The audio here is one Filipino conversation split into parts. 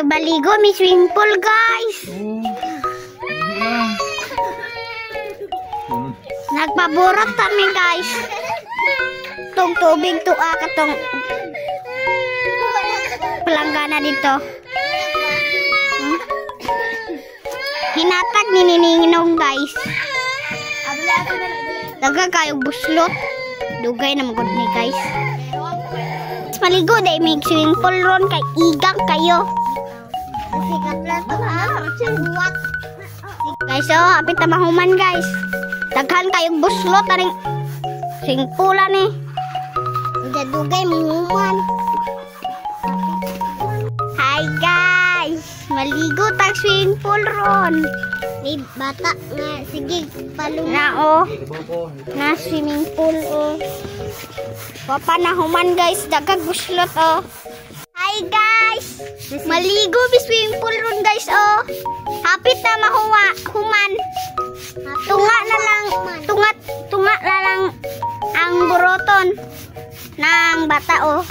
Baligo, may swimming pool, guys. Nagpaburot kami, guys. Itong tubig to katong palanggana dito. Hinatag ni Nininginong, guys. Daga kayo buslot. Dugay na magod ni, guys. Maligo dahil may swimming pool ron kay igang kayo. Guys, so hapit na mahuman, guys. Daghan kayong buslot aring swimming poolan eh. Dugay mahuman. Hi, guys. Maligo tag swimming pool ron. May bata nga, sige, palungan. Na, oh. Na swimming pool, oh. Papa na human, guys. Dagag buslot, oh. Hi, guys. Maligo may swimming pool ron, guys, oh. Hapit na human. Tunga na lang, tunga na lang ang buroton ng bata, oh.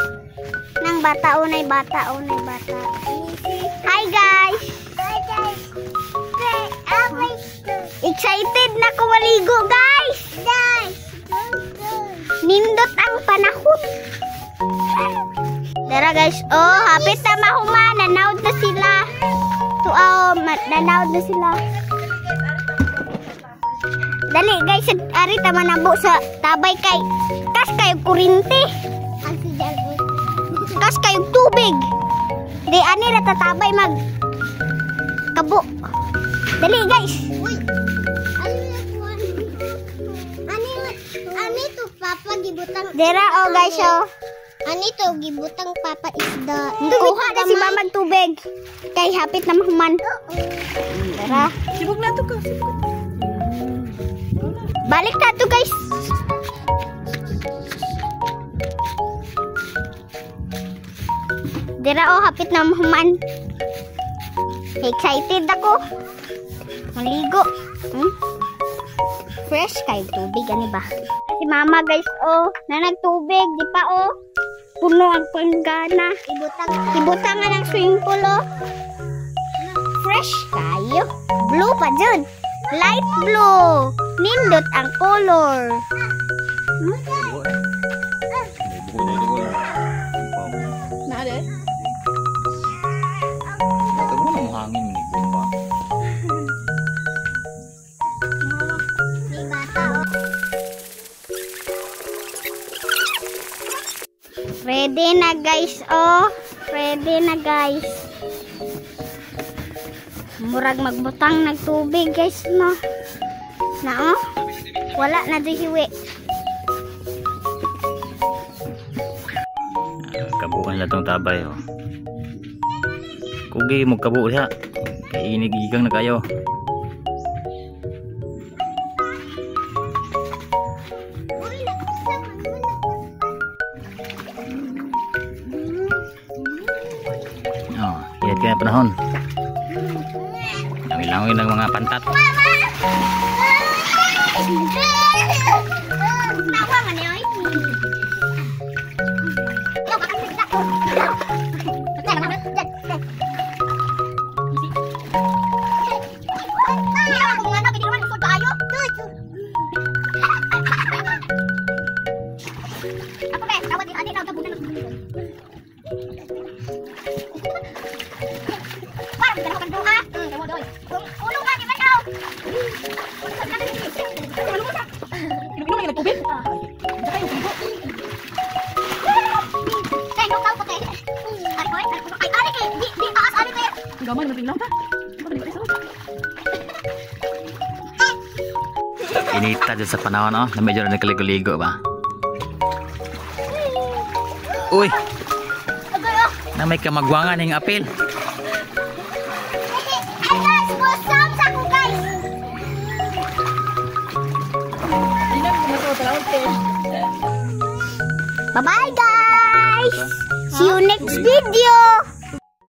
Nang bata, oh, nay bata, oh, nay bata. Hi, guys. Hi, guys. Excited na ko maligo, guys. Nindot ang panahon. Tara, guys. Oh, hapit na mahuman. Nanaod na sila. Nanaod na sila. Dali, guys. Ari tama nabo sa tabay kay. Kas kayo kurinti. Kas kayo tubig. Di ani na tatabay mag kabo. Dali, guys. Uy. Ani to papa gibutang. Dera, oh, guys, oh. Ani to gibutang papa isda. Kuha na si mama tubig. Kay hapit na mahuman. Dera. Sibog na to ka. Balik na to, guys. Dera, oh, hapit na mahuman. Excited ako. Maligo. Fresh kayo tubig, ano ba? Si mama, guys, oh, na nagtubig, di pa, oh. Puno ang panggana. Ibutangan ng swimming pool, oh. Fresh kayo. Blue pa dyan. Light blue. Nindot ang color. Naade? Ito mo nang hangin ni Kumpa. Ready na, guys, oh. Ready na, guys. Murag magbutang nagtubig, guys, no. Na, oh. Wala na dihiwi. Kabukan na itong tabay, oh. Kugi mo kabu siya. Kaya inigigang na kayo. Oh, hiyad ka na panahon. Langoy-langoy ng mga pantat. Inita dyan sa panahon, oh, na medyo nagkaligo-ligo ba? Uy! Na may kamagwangan ng apil. Bye-bye, guys! See you next video!